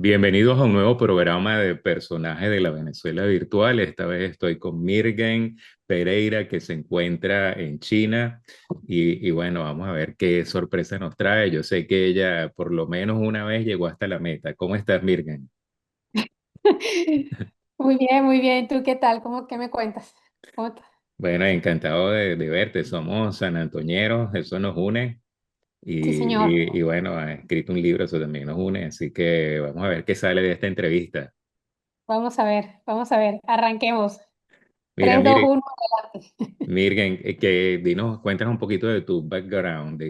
Bienvenidos a un nuevo programa de personajes de la Venezuela virtual. Esta vez estoy con Mirgen Pereira, que se encuentra en China. Y bueno, vamos a ver qué sorpresa nos trae. Yo sé que ella por lo menos una vez llegó hasta la meta. ¿Cómo estás, Mirgen? Muy bien, muy bien. ¿Tú qué tal? ¿Qué me cuentas? Bueno, encantado de verte. Somos sanantoñeros, eso nos une. Sí, señor. Y bueno, ha escrito un libro, eso también nos une. Así que vamos a ver qué sale de esta entrevista. Vamos a ver, vamos a ver. Arranquemos. Mira, 3, 2, Mir 1, adelante. Mirgen, cuéntanos un poquito de tu background,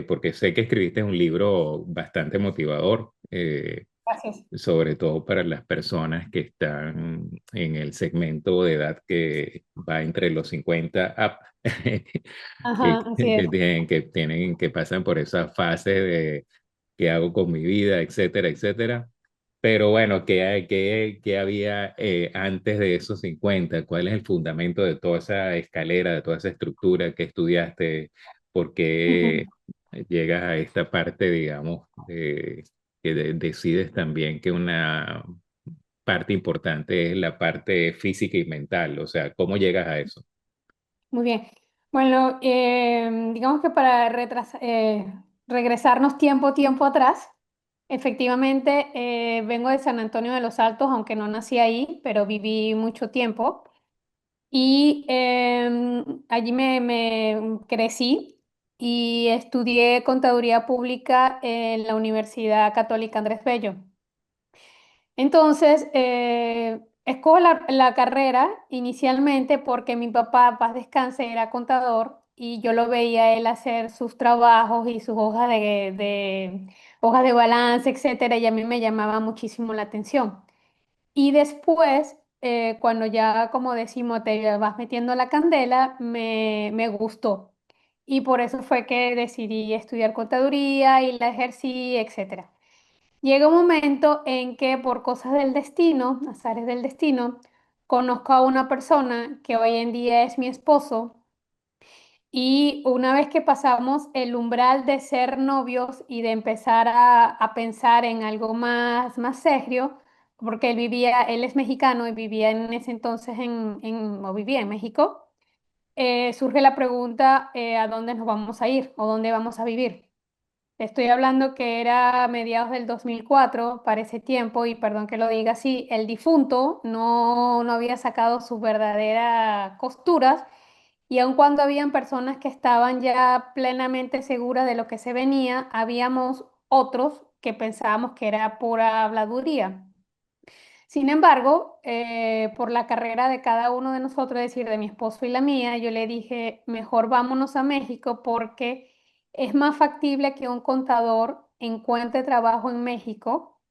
porque sé que escribiste un libro bastante motivador, Gracias. sobre todo para las personas que están en el segmento de edad que va entre los 50 up, Ajá, así es. que pasan por esa fase de qué hago con mi vida, etcétera, etcétera. Pero bueno, ¿qué había antes de esos 50? ¿Cuál es el fundamento de toda esa escalera, de toda esa estructura que estudiaste? ¿Por Ujú. qué llegas a esta parte, digamos, decides también que una parte importante es la parte física y mental? O sea, ¿cómo llegas a eso? Muy bien. Bueno, digamos que para regresarnos tiempo atrás, efectivamente vengo de San Antonio de los Altos, aunque no nací ahí, pero viví mucho tiempo. Y allí me crecí y estudié contaduría pública en la Universidad Católica Andrés Bello. Entonces, escojo la carrera inicialmente porque mi papá, paz descanse, era contador y yo lo veía a él hacer sus trabajos y sus hojas de balance, etcétera, y a mí me llamaba muchísimo la atención. Y después, cuando ya, como decimos, te vas metiendo la candela, me gustó. Y por eso fue que decidí estudiar contaduría y la ejercí, etcétera. Llega un momento en que por cosas del destino, azares del destino, conozco a una persona que hoy en día es mi esposo y una vez que pasamos el umbral de ser novios y de empezar a pensar en algo más serio, porque él es mexicano y vivía en ese entonces o vivía en México, surge la pregunta, ¿a dónde nos vamos a ir o dónde vamos a vivir? Te estoy hablando que era a mediados del 2004, para ese tiempo, y perdón que lo diga así, el difunto no había sacado sus verdaderas costuras y aun cuando habían personas que estaban ya plenamente seguras de lo que se venía, habíamos otros que pensábamos que era pura habladuría. Sin embargo, por la carrera de cada uno de nosotros, es decir, de mi esposo y la mía, yo le dije, mejor vámonos a México porque es más factible que un contador encuentre trabajo en México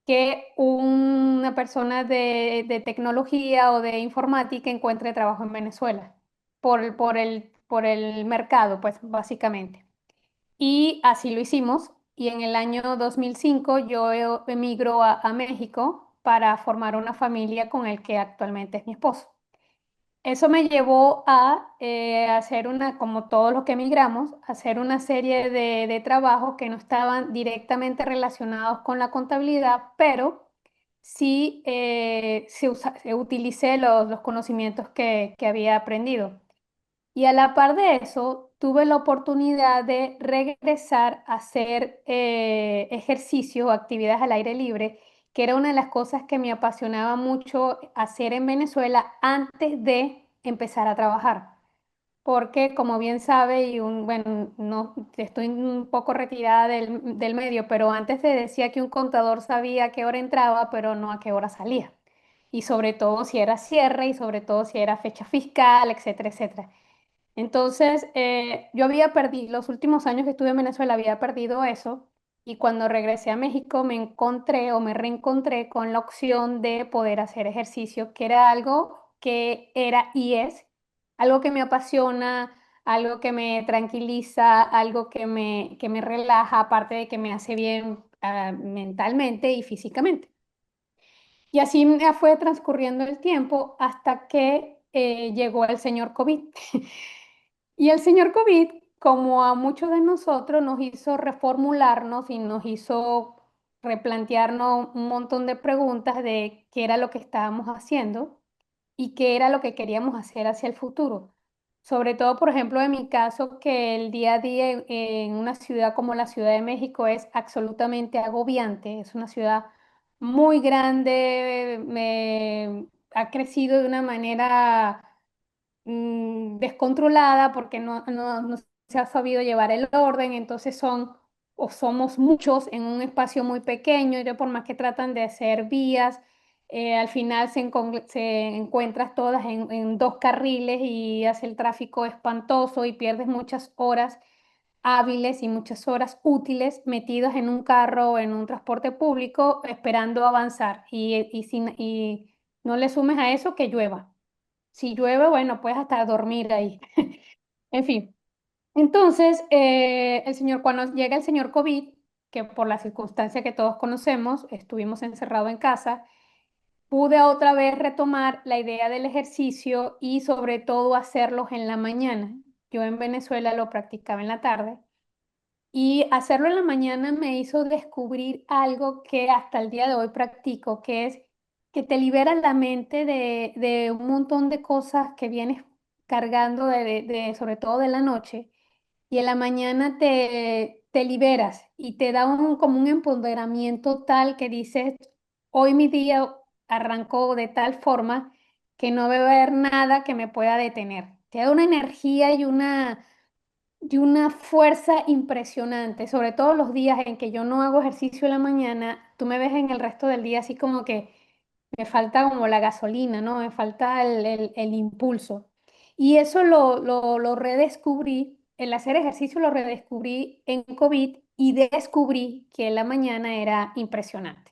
que una persona de tecnología o de informática encuentre trabajo en Venezuela, por el mercado, pues básicamente. Y así lo hicimos. Y en el año 2005 yo emigro a México para formar una familia con el que actualmente es mi esposo. Eso me llevó a hacer como todos los que emigramos, hacer una serie de trabajos que no estaban directamente relacionados con la contabilidad, pero sí utilicé los conocimientos que había aprendido. Y a la par de eso, tuve la oportunidad de regresar a hacer ejercicios o actividades al aire libre, que era una de las cosas que me apasionaba mucho hacer en Venezuela antes de empezar a trabajar. Porque, como bien sabe, bueno, no, estoy un poco retirada del medio, pero antes te decía que un contador sabía a qué hora entraba, pero no a qué hora salía. Y sobre todo si era cierre y sobre todo si era fecha fiscal, etcétera, etcétera. Entonces, yo había perdido, los últimos años que estuve en Venezuela había perdido eso y cuando regresé a México me encontré o me reencontré con la opción de poder hacer ejercicio, que era algo que era y es algo que me apasiona, algo que me tranquiliza, algo que me relaja, aparte de que me hace bien, mentalmente y físicamente. Y así me fue transcurriendo el tiempo hasta que llegó el señor COVID. Y el señor COVID, como a muchos de nosotros, nos hizo reformularnos y nos hizo replantearnos un montón de preguntas de qué era lo que estábamos haciendo y qué era lo que queríamos hacer hacia el futuro. Sobre todo, por ejemplo, en mi caso, que el día a día en una ciudad como la Ciudad de México es absolutamente agobiante. Es una ciudad muy grande, ha crecido de una manera descontrolada porque no se ha sabido llevar el orden, entonces son o somos muchos en un espacio muy pequeño y por más que tratan de hacer vías, al final se encuentras todas en dos carriles y hace el tráfico espantoso y pierdes muchas horas hábiles y muchas horas útiles metidas en un carro o en un transporte público esperando avanzar y no le sumes a eso que llueva. Si llueve, bueno, puedes hasta dormir ahí. En fin. Entonces, cuando llega el señor COVID, que por la circunstancia que todos conocemos, estuvimos encerrados en casa, pude otra vez retomar la idea del ejercicio y sobre todo hacerlos en la mañana. Yo en Venezuela lo practicaba en la tarde y hacerlo en la mañana me hizo descubrir algo que hasta el día de hoy practico, que es que te libera la mente de un montón de cosas que vienes cargando sobre todo de la noche, y en la mañana te liberas y te da como un empoderamiento tal que dices, hoy mi día arrancó de tal forma que no va a haber nada que me pueda detener. Te da una energía y una fuerza impresionante, sobre todo los días en que yo no hago ejercicio en la mañana, tú me ves en el resto del día así como que me falta como la gasolina, ¿no? Me falta el impulso. Y eso lo redescubrí, el hacer ejercicio lo redescubrí en COVID y descubrí que la mañana era impresionante.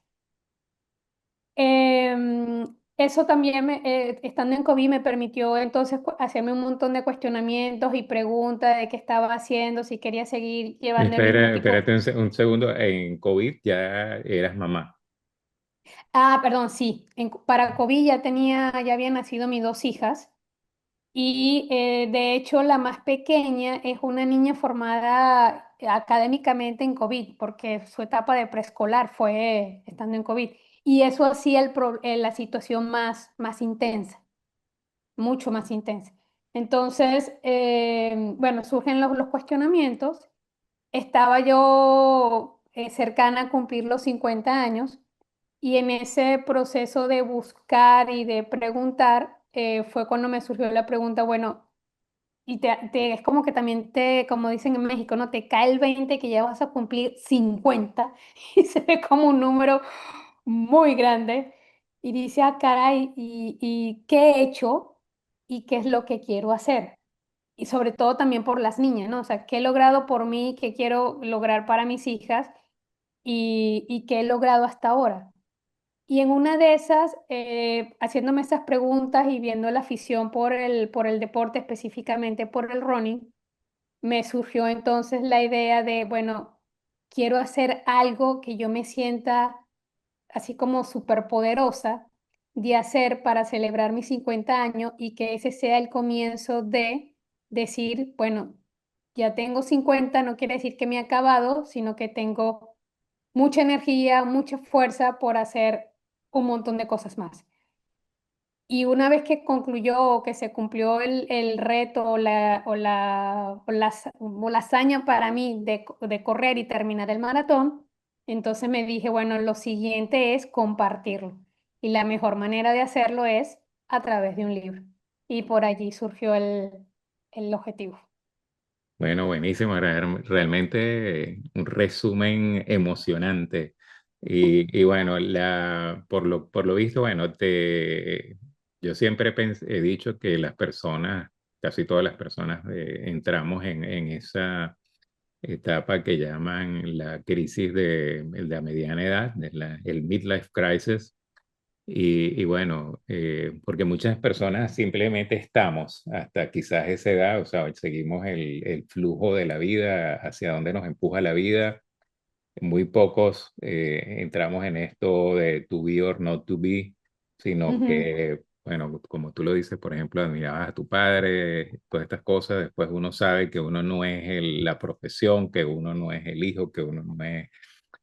Eso también, estando en COVID, me permitió entonces hacerme un montón de cuestionamientos y preguntas de qué estaba haciendo, si quería seguir llevando el mismo Espera, tipo. espérate un segundo. En COVID ya eras mamá. Ah, perdón, sí. Para COVID ya habían nacido mis dos hijas y de hecho la más pequeña es una niña formada académicamente en COVID porque su etapa de preescolar fue estando en COVID y eso hacía la situación más intensa, mucho más intensa. Entonces, bueno, surgen los cuestionamientos. Estaba yo cercana a cumplir los 50 años y en ese proceso de buscar y de preguntar fue cuando me surgió la pregunta, bueno, y es como que también como dicen en México, ¿no? Te cae el 20 que ya vas a cumplir 50 y se ve como un número muy grande y dice, ah, caray, ¿y qué he hecho y qué es lo que quiero hacer? Y sobre todo también por las niñas, ¿no? O sea, ¿qué he logrado por mí, qué quiero lograr para mis hijas y qué he logrado hasta ahora? Y en una de esas, haciéndome esas preguntas y viendo la afición por el deporte, específicamente por el running, me surgió entonces la idea de, bueno, quiero hacer algo que yo me sienta así como superpoderosa de hacer para celebrar mis 50 años y que ese sea el comienzo de decir, bueno, ya tengo 50, no quiere decir que me he acabado, sino que tengo mucha energía, mucha fuerza por hacer un montón de cosas más. Y una vez que concluyó o que se cumplió el reto o la hazaña para mí de correr y terminar el maratón, entonces me dije, bueno, lo siguiente es compartirlo. Y la mejor manera de hacerlo es a través de un libro. Y por allí surgió el objetivo. Bueno, buenísimo, realmente un resumen emocionante. Y bueno, por lo visto, bueno, yo siempre he dicho que las personas, casi todas las personas, entramos en esa etapa que llaman la crisis de la mediana edad, el midlife crisis. Y bueno, porque muchas personas simplemente estamos hasta quizás esa edad, o sea, seguimos el flujo de la vida, hacia dónde nos empuja la vida. Muy pocos entramos en esto de to be or not to be, sino Ujú, que, bueno, como tú lo dices, por ejemplo, admirabas a tu padre, todas estas cosas, después uno sabe que uno no es la profesión, que uno no es el hijo, que uno no es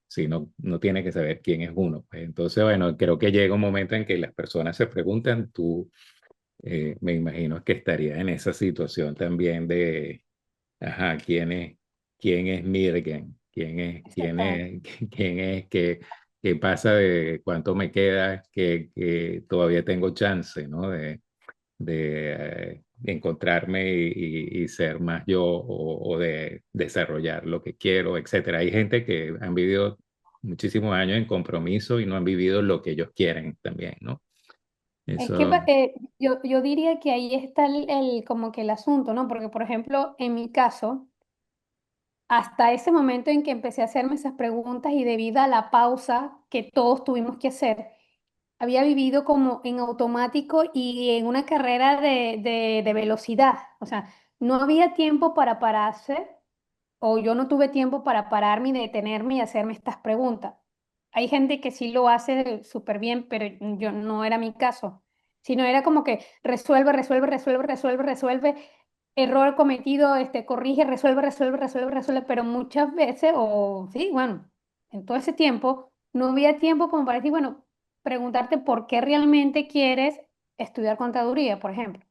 si no, no tiene que saber quién es uno. Pues. Entonces, bueno, creo que llega un momento en que las personas se preguntan, tú me imagino que estarías en esa situación también de, ajá, quién es Mirgen? ¿Quién Exacto. es, quién es, qué pasa de cuánto me queda, que todavía tengo chance, ¿no? De encontrarme y ser más yo o de desarrollar lo que quiero, etcétera. Hay gente que han vivido muchísimos años en compromiso y no han vivido lo que ellos quieren también, ¿no? Es que Eso, yo diría que ahí está como que el asunto, ¿no? Porque, por ejemplo, en mi caso, hasta ese momento en que empecé a hacerme esas preguntas y debido a la pausa que todos tuvimos que hacer, había vivido como en automático y en una carrera de velocidad. O sea, no había tiempo para pararse o yo no tuve tiempo para pararme y detenerme y hacerme estas preguntas. Hay gente que sí lo hace súper bien, pero yo no era mi caso, sino era como que resuelve, resuelve, resuelve, resuelve, resuelve, error cometido, corrige, resuelve, resuelve, resuelve, resuelve, pero muchas veces, o sí, bueno, en todo ese tiempo, no había tiempo como para decir, bueno, preguntarte por qué realmente quieres estudiar contaduría, por ejemplo.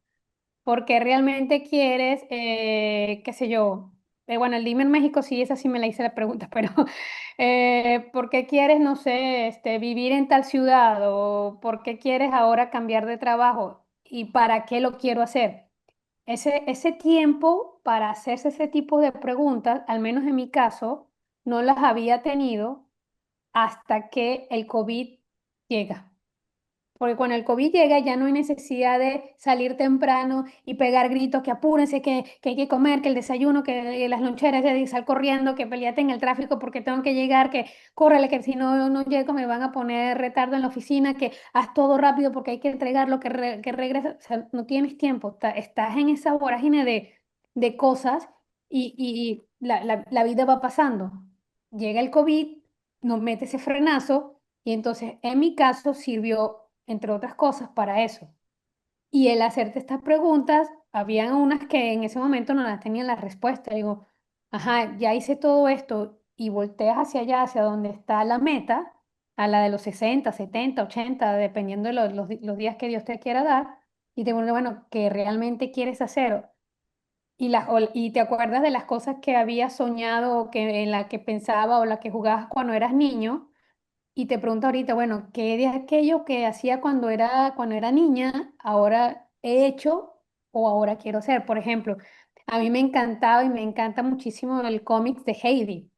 Porque realmente quieres, qué sé yo, bueno, el Dime en México sí, esa sí me la hice la pregunta, pero ¿por qué quieres, no sé, vivir en tal ciudad o por qué quieres ahora cambiar de trabajo y para qué lo quiero hacer? Ese tiempo para hacerse ese tipo de preguntas, al menos en mi caso, no las había tenido hasta que el COVID llega. Porque cuando el COVID llega ya no hay necesidad de salir temprano y pegar gritos que apúrense, que hay que comer, que el desayuno, que las loncheras, de salir corriendo, que peleate en el tráfico porque tengo que llegar, que córrele, que si no, no llego me van a poner retardo en la oficina, que haz todo rápido porque hay que entregarlo, que regresa. O sea, no tienes tiempo, estás en esa vorágine de cosas y la vida va pasando. Llega el COVID, nos mete ese frenazo y entonces en mi caso sirvió entre otras cosas, para eso. Y el hacerte estas preguntas, habían unas que en ese momento no las tenían la respuesta. Digo, ajá, ya hice todo esto y volteas hacia allá, hacia donde está la meta, a la de los 60 70 80 dependiendo de los días que Dios te quiera dar, y te preguntas, bueno, ¿qué realmente quieres hacer? Y te acuerdas de las cosas que habías soñado o que, en la que pensaba o la que jugabas cuando eras niño y te pregunto ahorita, bueno, ¿qué de aquello que hacía cuando era niña, ahora he hecho o ahora quiero hacer? Por ejemplo, a mí me encantaba y me encanta muchísimo el cómic de Heidi.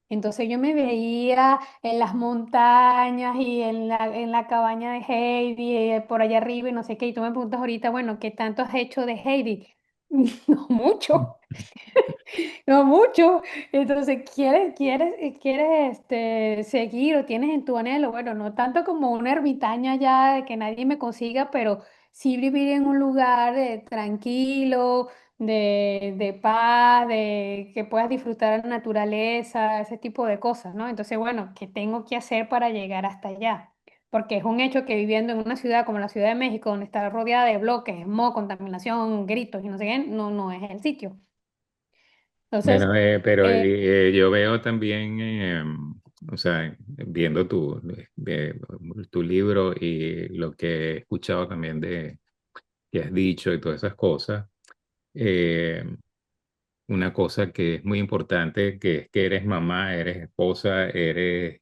Entonces yo me veía en las montañas y en la cabaña de Heidi, por allá arriba y no sé qué. Y tú me preguntas ahorita, bueno, ¿qué tanto has hecho de Heidi? No mucho. No mucho. Entonces, ¿quieres seguir o tienes en tu anhelo? Bueno, no tanto como una ermitaña ya de que nadie me consiga, pero sí vivir en un lugar tranquilo, de paz, de que puedas disfrutar de la naturaleza, ese tipo de cosas, ¿no? Entonces, bueno, ¿qué tengo que hacer para llegar hasta allá? Porque es un hecho que viviendo en una ciudad como la Ciudad de México, donde está rodeada de bloques, smog, contaminación, gritos y no sé qué, no es el sitio. Entonces, bueno, pero eh, yo veo también, o sea, viendo tu libro y lo que he escuchado también de que has dicho y todas esas cosas, eh, una cosa que es muy importante, que es que eres mamá, eres esposa, eres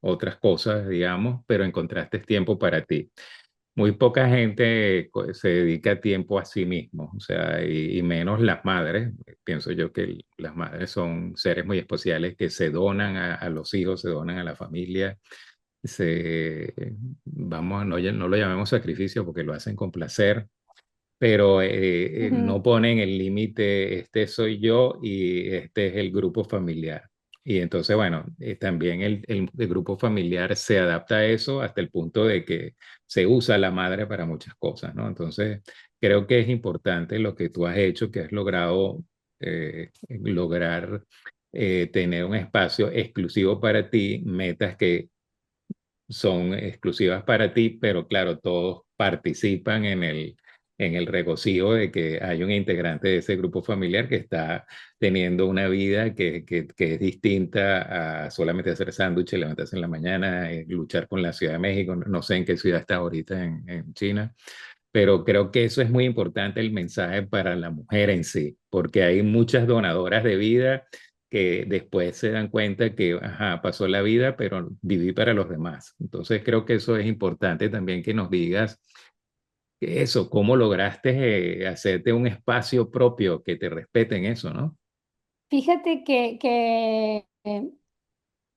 otras cosas, digamos, pero encontraste tiempo para ti. Muy poca gente se dedica tiempo a sí mismo, o sea, y menos las madres. Pienso yo que las madres son seres muy especiales que se donan a los hijos, se donan a la familia, vamos, no lo llamemos sacrificio porque lo hacen con placer, pero no ujú, ponen el límite, este soy yo y este es el grupo familiar. Y entonces, bueno, también el grupo familiar se adapta a eso hasta el punto de que se usa la madre para muchas cosas, ¿no? Entonces, creo que es importante lo que tú has hecho, que has logrado lograr tener un espacio exclusivo para ti, metas que son exclusivas para ti, pero claro, todos participan en en el regocijo de que hay un integrante de ese grupo familiar que está teniendo una vida que es distinta a solamente hacer sándwiches, levantarse en la mañana, luchar con la Ciudad de México. No sé en qué ciudad está ahorita en China, pero creo que eso es muy importante, el mensaje para la mujer en sí, porque hay muchas donadoras de vida que después se dan cuenta que, ajá, pasó la vida, pero viví para los demás. Entonces creo que eso es importante también que nos digas que eso, cómo lograste hacerte un espacio propio que te respeten eso, ¿no? Fíjate que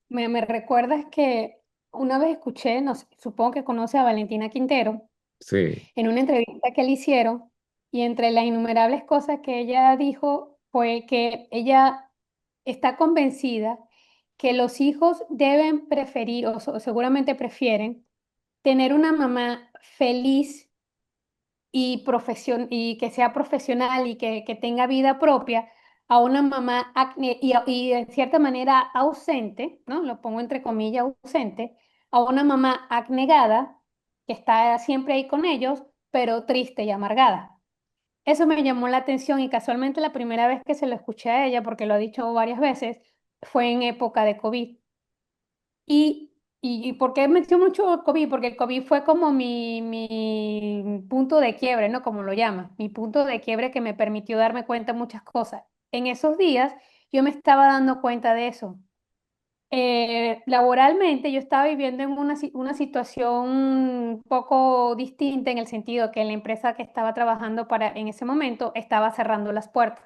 me recuerdas que una vez escuché, no sé, supongo que conoce a Valentina Quintero, Sí, en una entrevista que le hicieron, y entre las innumerables cosas que ella dijo fue que ella está convencida que los hijos deben preferir, seguramente prefieren, tener una mamá feliz y que sea profesional y que tenga vida propia a una mamá y de cierta manera ausente, ¿no? Lo pongo entre comillas ausente, a una mamá abnegada que está siempre ahí con ellos, pero triste y amargada. Eso me llamó la atención y casualmente la primera vez que se lo escuché a ella, porque lo ha dicho varias veces, fue en época de COVID. Y, y ¿por qué menciono mucho el COVID? Porque el COVID fue como mi punto de quiebre, ¿no? Como lo llaman, mi punto de quiebre que me permitió darme cuenta de muchas cosas. En esos días yo me estaba dando cuenta de eso. Laboralmente yo estaba viviendo en una situación un poco distinta en el sentido que la empresa que estaba trabajando para en ese momento estaba cerrando las puertas.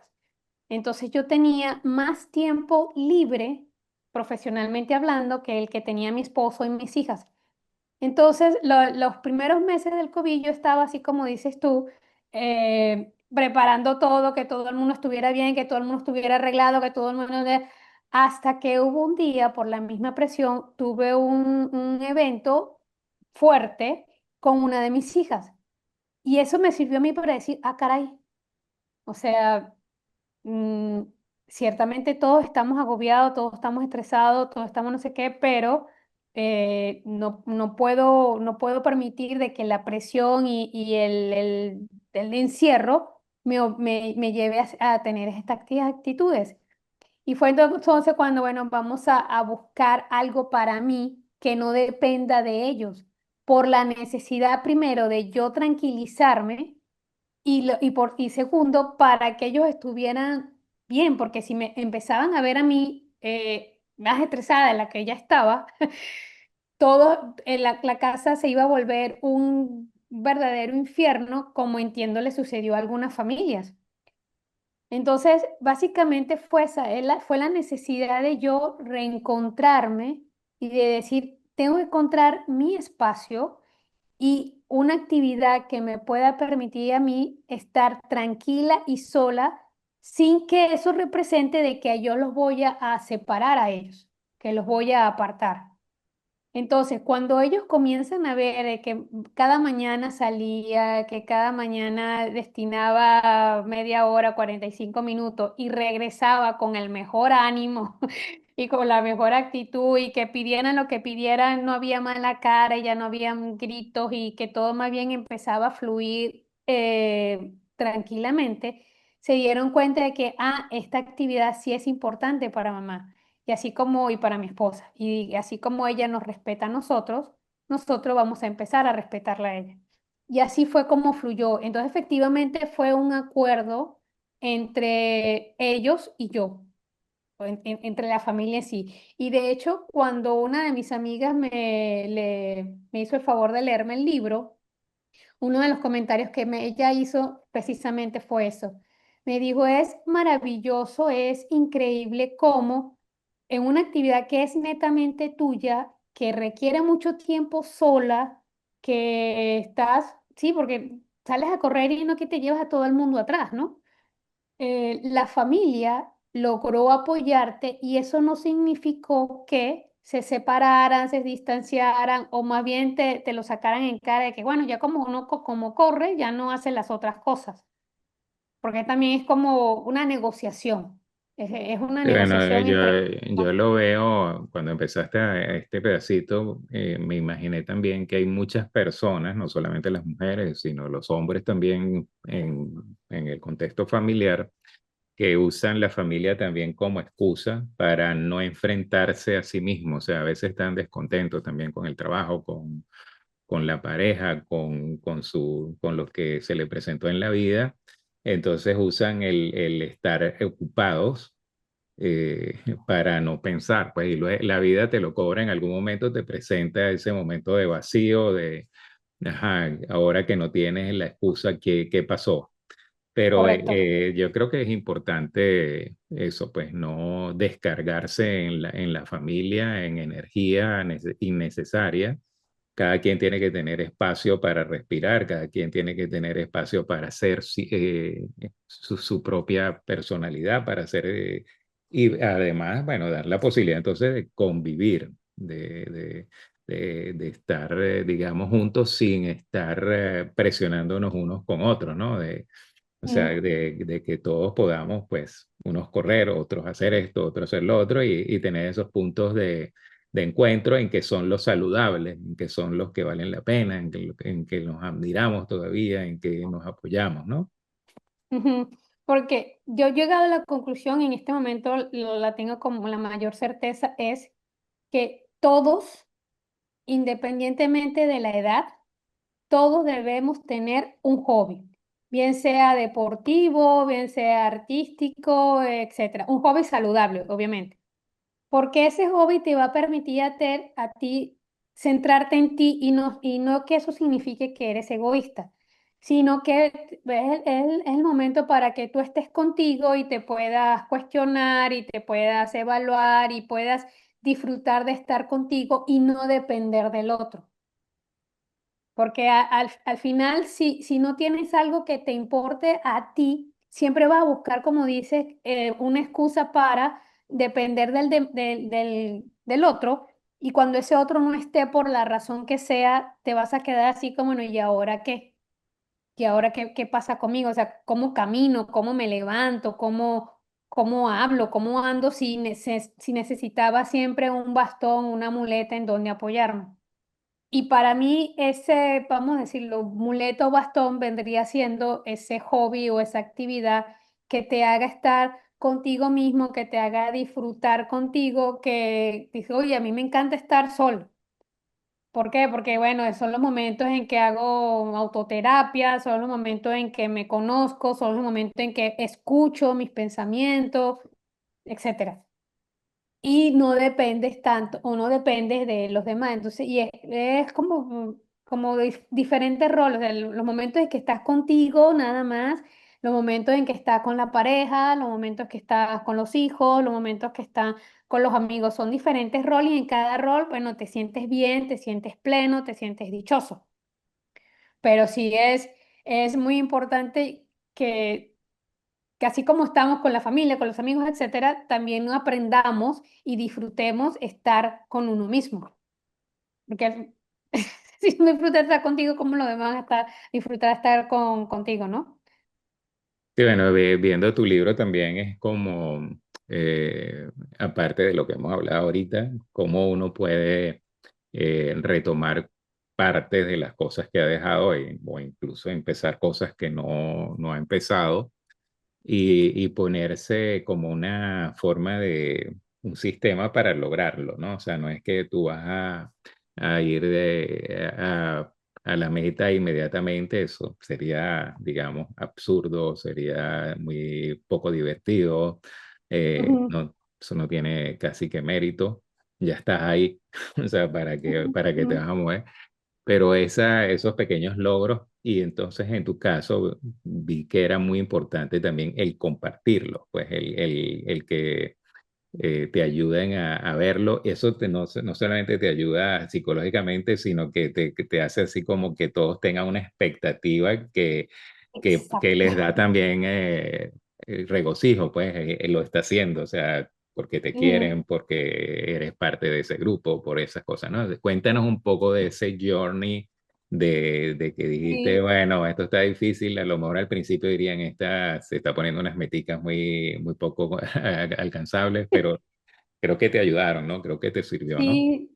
Entonces yo tenía más tiempo libre, profesionalmente hablando, que el que tenía mi esposo y mis hijas. Entonces, los primeros meses del COVID yo estaba así como dices tú, preparando todo, que todo el mundo estuviera bien, que todo el mundo estuviera arreglado, que todo el mundo... Hasta que hubo un día, por la misma presión, tuve un evento fuerte con una de mis hijas. Y eso me sirvió a mí para decir, ah, caray, o sea, mm, ciertamente todos estamos agobiados, todos estamos estresados, todos estamos no sé qué, pero no puedo permitir de que la presión y el encierro me lleve a tener estas actitudes. Y fue entonces cuando, bueno, vamos a buscar algo para mí que no dependa de ellos, por la necesidad primero de yo tranquilizarme y segundo, para que ellos estuvieran bien, porque si me empezaban a ver a mí más estresada de la que ella estaba, todo en la casa se iba a volver un verdadero infierno, como entiendo le sucedió a algunas familias. Entonces, básicamente fue la necesidad de yo reencontrarme y de decir, tengo que encontrar mi espacio y una actividad que me pueda permitir a mí estar tranquila y sola sin que eso represente de que yo los voy a separar a ellos, que los voy a apartar. Entonces, cuando ellos comienzan a ver que cada mañana salía, que cada mañana destinaba media hora, 45 minutos y regresaba con el mejor ánimo y con la mejor actitud y que pidieran lo que pidieran, no había mala cara y ya no habían gritos y que todo más bien empezaba a fluir tranquilamente, se dieron cuenta de que, esta actividad sí es importante para mamá. Y así como, y para mi esposa, y así como ella nos respeta a nosotros, nosotros vamos a empezar a respetarla a ella. Y así fue como fluyó. Entonces, efectivamente, fue un acuerdo entre ellos y yo, entre la familia en sí. Y de hecho, cuando una de mis amigas me hizo el favor de leerme el libro, uno de los comentarios que ella hizo precisamente fue eso. Me dijo, es maravilloso, es increíble cómo en una actividad que es netamente tuya, que requiere mucho tiempo sola, que estás, sí, porque sales a correr y no que te llevas a todo el mundo atrás, ¿no? La familia logró apoyarte y eso no significó que se separaran, se distanciaran o más bien te lo sacaran en cara de que, bueno, ya como uno como corre, ya no hace las otras cosas, porque también es como una negociación. Es una Sí, bueno, negociación entre... yo lo veo, cuando empezaste este pedacito, me imaginé también que hay muchas personas, no solamente las mujeres, sino los hombres también en el contexto familiar, que usan la familia también como excusa para no enfrentarse a sí mismos. O sea, a veces están descontentos también con el trabajo, con la pareja, con lo que se le presentó en la vida. Entonces usan el estar ocupados para no pensar, pues, y la vida te lo cobra en algún momento, te presenta ese momento de vacío, ajá, ahora que no tienes la excusa, ¿qué pasó? Pero Correcto. yo creo que es importante eso, pues no descargarse en la familia, en energía innecesaria. Cada quien tiene que tener espacio para respirar, cada quien tiene que tener espacio para hacer su propia personalidad, para hacer, y además, bueno, dar la posibilidad entonces de convivir, de estar, digamos, juntos sin estar presionándonos unos con otros, ¿no? O sea, Mm, de que todos podamos, pues, unos correr, otros hacer esto, otros hacer lo otro, y tener esos puntos de encuentro en que son los saludables, en que son los que valen la pena, en que nos admiramos todavía, en que nos apoyamos, ¿no? ujú. Porque yo he llegado a la conclusión, en este momento la tengo como la mayor certeza, es que todos, independientemente de la edad, todos debemos tener un hobby, bien sea deportivo, bien sea artístico, etcétera. Un hobby saludable, obviamente. Porque ese hobby te va a permitir a ti centrarte en ti y no que eso signifique que eres egoísta, sino que es el momento para que tú estés contigo y te puedas cuestionar y te puedas evaluar y puedas disfrutar de estar contigo y no depender del otro. Porque al final, si no tienes algo que te importe a ti, siempre vas a buscar, como dices, una excusa para depender del otro. Y cuando ese otro no esté por la razón que sea, te vas a quedar así como, no, ¿y ahora qué? ¿Y ahora qué pasa conmigo? O sea, ¿cómo camino? ¿Cómo me levanto? ¿Cómo hablo? ¿Cómo ando si necesitaba siempre un bastón, una muleta en donde apoyarme? Y para mí ese, vamos a decirlo, muleta o bastón vendría siendo ese hobby o esa actividad que te haga estar contigo mismo, que te haga disfrutar contigo, que dice, oye, a mí me encanta estar solo. ¿Por qué? Porque bueno, son los momentos en que hago autoterapia, son los momentos en que me conozco, son los momentos en que escucho mis pensamientos, etcétera, y no dependes tanto o no dependes de los demás. Entonces, es como, como diferentes roles, los momentos en que estás contigo nada más, los momentos en que estás con la pareja, los momentos que estás con los hijos, los momentos que estás con los amigos, son diferentes roles y en cada rol, bueno, te sientes bien, te sientes pleno, te sientes dichoso. Pero sí es muy importante que así como estamos con la familia, con los amigos, etcétera, también aprendamos y disfrutemos estar con uno mismo. Porque si no disfrutas estar contigo, ¿cómo los demás van a disfrutar estar contigo, no? Sí, bueno, viendo tu libro también es como, aparte de lo que hemos hablado ahorita, cómo uno puede retomar partes de las cosas que ha dejado o incluso empezar cosas que no ha empezado y ponerse como una forma de un sistema para lograrlo, ¿no? O sea, no es que tú vas a ir a la meta inmediatamente, eso sería, digamos, absurdo, sería muy poco divertido, Ujú, no, eso no tiene casi que mérito, ya estás ahí, o sea, para que te ujú, vas a mover, pero esos pequeños logros, y entonces en tu caso vi que era muy importante también el compartirlo, pues el que te ayuden a verlo, eso no solamente te ayuda psicológicamente, sino que te hace así como que todos tengan una expectativa que exacto. les da también regocijo, pues lo está haciendo, o sea, porque te Ujú. quieren, porque eres parte de ese grupo, por esas cosas, ¿no? Cuéntanos un poco de ese journey de que dijiste, Sí, bueno, esto está difícil, a lo mejor al principio dirían, esta se está poniendo unas meticas muy poco alcanzables, pero creo que te ayudaron, ¿no? Creo que te sirvió, ¿no? sí,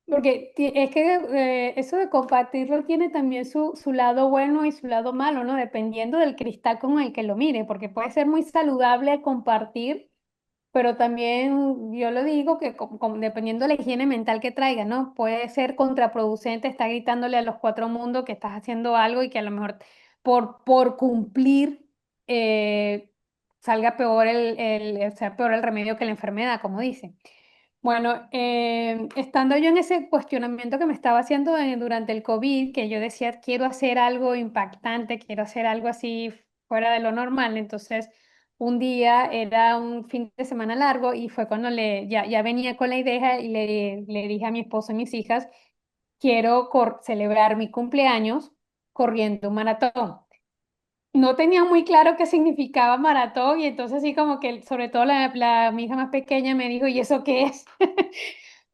porque es que eso de compartirlo tiene también su lado bueno y su lado malo, ¿no? Dependiendo del cristal con el que lo mire, porque puede ser muy saludable compartir. Pero también yo lo digo que dependiendo de la higiene mental que traiga, ¿no? Puede ser contraproducente estar gritándole a los cuatro mundos que estás haciendo algo y que a lo mejor por cumplir eh, salga peor sea peor el remedio que la enfermedad, como dicen. Bueno, estando yo en ese cuestionamiento que me estaba haciendo durante el COVID, que yo decía, quiero hacer algo impactante, quiero hacer algo así fuera de lo normal, entonces un día era un fin de semana largo y fue cuando ya venía con la idea y le dije a mi esposo y mis hijas, quiero celebrar mi cumpleaños corriendo un maratón. No tenía muy claro qué significaba maratón y entonces sí como que sobre todo mi hija más pequeña me dijo, ¿y eso qué es?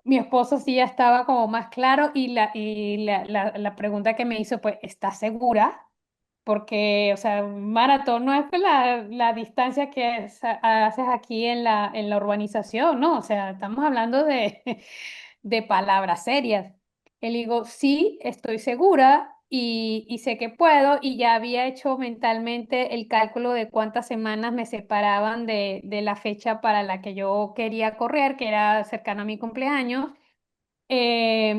Mi esposo sí ya estaba como más claro y la pregunta que me hizo pues, ¿estás segura? Porque, o sea, un maratón no es pues, la distancia que haces aquí en la urbanización, ¿no? O sea, estamos hablando de palabras serias. Él digo, sí, estoy segura y sé que puedo y ya había hecho mentalmente el cálculo de cuántas semanas me separaban de la fecha para la que yo quería correr, que era cercano a mi cumpleaños,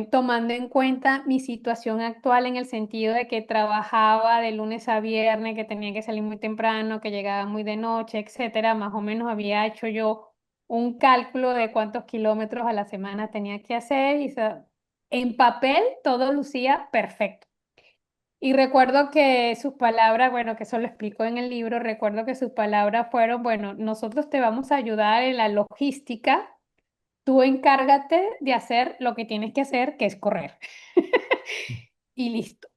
tomando en cuenta mi situación actual en el sentido de que trabajaba de lunes a viernes, que tenía que salir muy temprano, que llegaba muy de noche, etcétera, más o menos había hecho yo un cálculo de cuántos kilómetros a la semana tenía que hacer y en papel todo lucía perfecto. Y recuerdo que sus palabras, bueno, que eso lo explico en el libro, recuerdo que sus palabras fueron, bueno, nosotros te vamos a ayudar en la logística. Tú encárgate de hacer lo que tienes que hacer, que es correr. Y listo.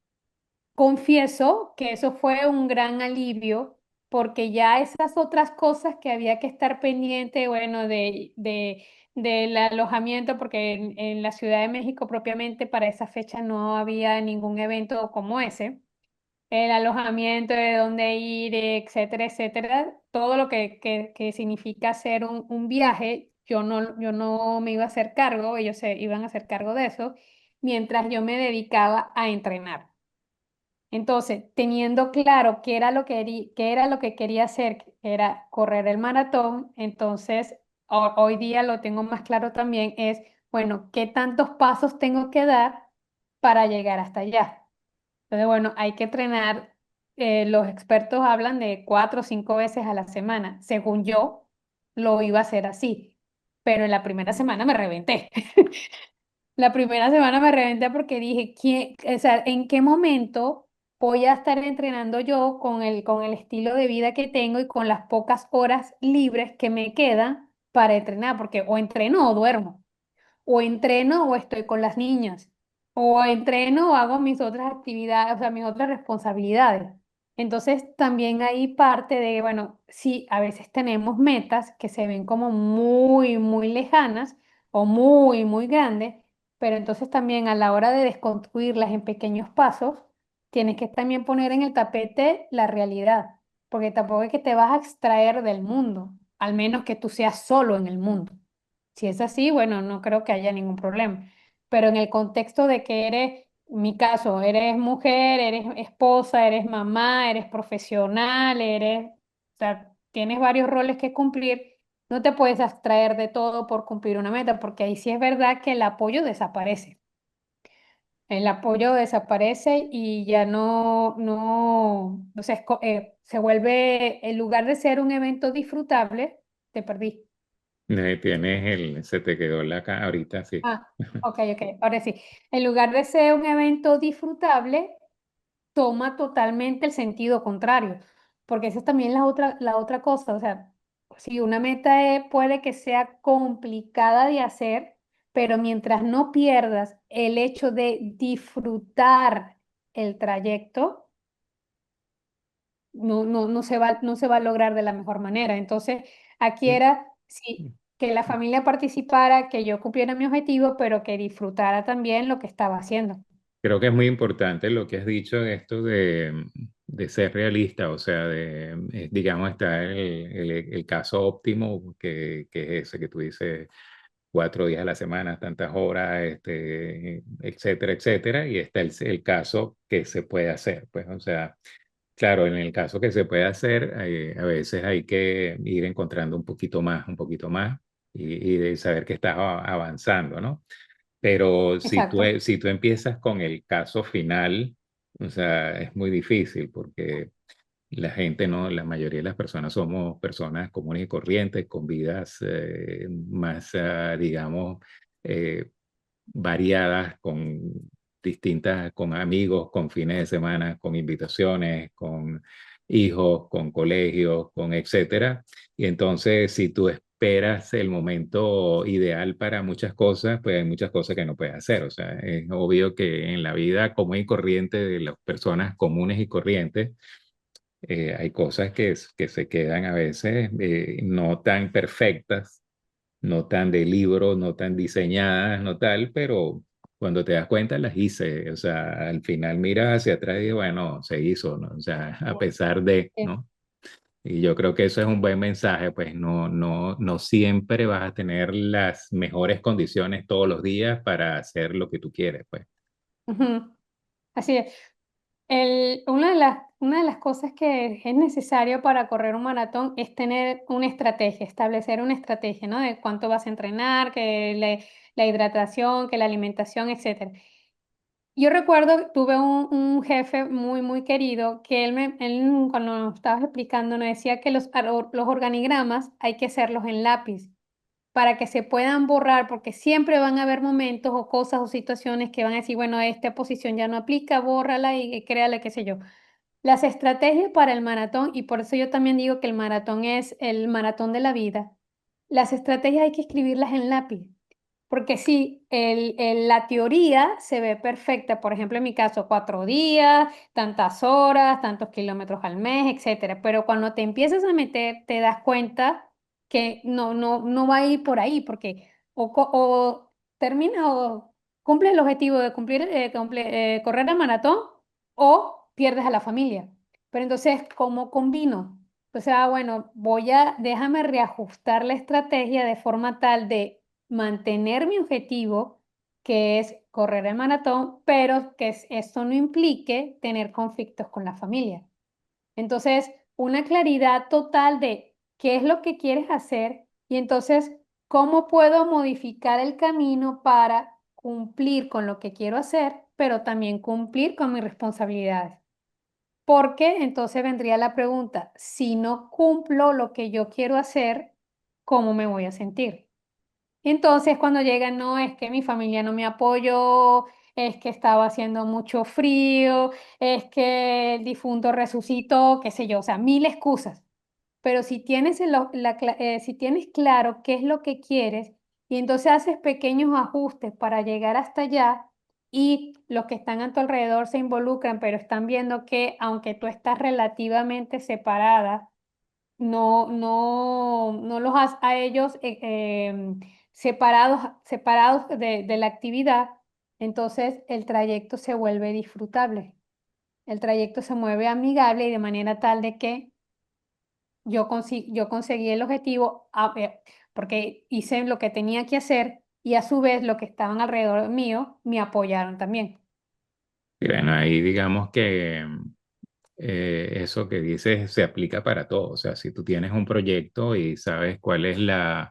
Confieso que eso fue un gran alivio porque ya esas otras cosas que había que estar pendiente, bueno, del alojamiento, porque en la Ciudad de México propiamente para esa fecha no había ningún evento como ese. El alojamiento, de dónde ir, etcétera, etcétera, todo lo que significa hacer un viaje, yo no me iba a hacer cargo, ellos se iban a hacer cargo de eso, mientras yo me dedicaba a entrenar. Entonces, teniendo claro qué era lo que quería hacer, que era correr el maratón, entonces hoy día lo tengo más claro también, es, bueno, ¿qué tantos pasos tengo que dar para llegar hasta allá? Entonces, bueno, hay que entrenar. Los expertos hablan de 4 o 5 veces a la semana. Según yo, lo iba a hacer así, pero en la primera semana me reventé. La primera semana me reventé porque dije, o sea, ¿en qué momento voy a estar entrenando yo con el estilo de vida que tengo y con las pocas horas libres que me quedan para entrenar? Porque o entreno o duermo, o entreno o estoy con las niñas, o entreno o hago mis otras actividades, o sea, mis otras responsabilidades. Entonces, también hay parte de, bueno, sí, a veces tenemos metas que se ven como muy, muy lejanas o muy, muy grandes, pero entonces también a la hora de desconstruirlas en pequeños pasos, tienes que también poner en el tapete la realidad, porque tampoco es que te vas a extraer del mundo, al menos que tú seas solo en el mundo. Si es así, bueno, no creo que haya ningún problema. Pero en el contexto de que eres, en mi caso, eres mujer, eres esposa, eres mamá, eres profesional, o sea, tienes varios roles que cumplir, no te puedes abstraer de todo por cumplir una meta, porque ahí sí es verdad que el apoyo desaparece. El apoyo desaparece y ya o sea, se vuelve, en lugar de ser un evento disfrutable, te perdí. Se te quedó ahorita, sí. Ah, ok, ok, ahora sí. En lugar de ser un evento disfrutable, toma totalmente el sentido contrario, porque esa es también la otra cosa. O sea, si una meta puede que sea complicada de hacer, pero mientras no pierdas el hecho de disfrutar el trayecto, no se va a lograr de la mejor manera. Entonces, aquí era sí, que la familia participara, que yo cumpliera mi objetivo, pero que disfrutara también lo que estaba haciendo. Creo que es muy importante lo que has dicho, esto de ser realista, o sea, digamos, está el caso óptimo, que es ese que tú dices, 4 días a la semana, tantas horas, etcétera, etcétera, y está el caso que se puede hacer, pues, o sea, claro, en el caso que se puede hacer, a veces hay que ir encontrando un poquito más, y de saber que estás avanzando, ¿no? Pero Exacto. si tú empiezas con el caso final, o sea, es muy difícil porque la gente no, la mayoría de las personas somos personas comunes y corrientes, con vidas más, digamos, eh, variadas, con distintas, con amigos, con fines de semana, con invitaciones, con hijos, con colegios, con etcétera. Y entonces, si tú esperas el momento ideal para muchas cosas, pues hay muchas cosas que no puedes hacer. O sea, es obvio que en la vida común y corriente de las personas comunes y corrientes, hay cosas que se quedan a veces no tan perfectas, no tan de libro, no tan diseñadas, no tal, pero cuando te das cuenta las hice. O sea, al final miras hacia atrás y bueno, se hizo, ¿no? O sea, a pesar de, Eh, ¿no? Y yo creo que eso es un buen mensaje, pues no siempre vas a tener las mejores condiciones todos los días para hacer lo que tú quieres, pues. Ujú. Así es. Una de las cosas que es necesario para correr un maratón es tener una estrategia, establecer una estrategia, ¿no? De cuánto vas a entrenar, la hidratación, que la alimentación, etcétera. Yo recuerdo, tuve un jefe muy, muy querido que él cuando nos estaba explicando nos decía que los organigramas hay que hacerlos en lápiz para que se puedan borrar, porque siempre van a haber momentos o cosas o situaciones que van a decir, bueno, esta posición ya no aplica, bórrala y créale, qué sé yo. Las estrategias para el maratón, y por eso yo también digo que el maratón es el maratón de la vida, las estrategias hay que escribirlas en lápiz. Porque sí, la teoría se ve perfecta. Por ejemplo, en mi caso, 4 días, tantas horas, tantos kilómetros al mes, etcétera. Pero cuando te empiezas a meter, te das cuenta que no va a ir por ahí, porque o termina o cumple el objetivo de correr el maratón o pierdes a la familia. Pero entonces, ¿cómo combino? O sea, bueno, déjame reajustar la estrategia de forma tal de mantener mi objetivo, que es correr el maratón, pero que esto no implique tener conflictos con la familia. Entonces, una claridad total de qué es lo que quieres hacer y entonces cómo puedo modificar el camino para cumplir con lo que quiero hacer, pero también cumplir con mis responsabilidades. Porque entonces vendría la pregunta, si no cumplo lo que yo quiero hacer, ¿cómo me voy a sentir? Entonces, cuando llegan, no, es que mi familia no me apoyó, es que estaba haciendo mucho frío, es que el difunto resucitó, qué sé yo, o sea, mil excusas. Pero si tienes, si tienes claro qué es lo que quieres y entonces haces pequeños ajustes para llegar hasta allá y los que están a tu alrededor se involucran, pero están viendo que aunque tú estás relativamente separada, no los has a ellos separados de la actividad, entonces el trayecto se vuelve disfrutable. El trayecto se mueve amigable y de manera tal de que yo conseguí el objetivo porque hice lo que tenía que hacer y a su vez los que estaban alrededor mío me apoyaron también. Y bueno, ahí digamos que eso que dices se aplica para todo. O sea, si tú tienes un proyecto y sabes cuál es la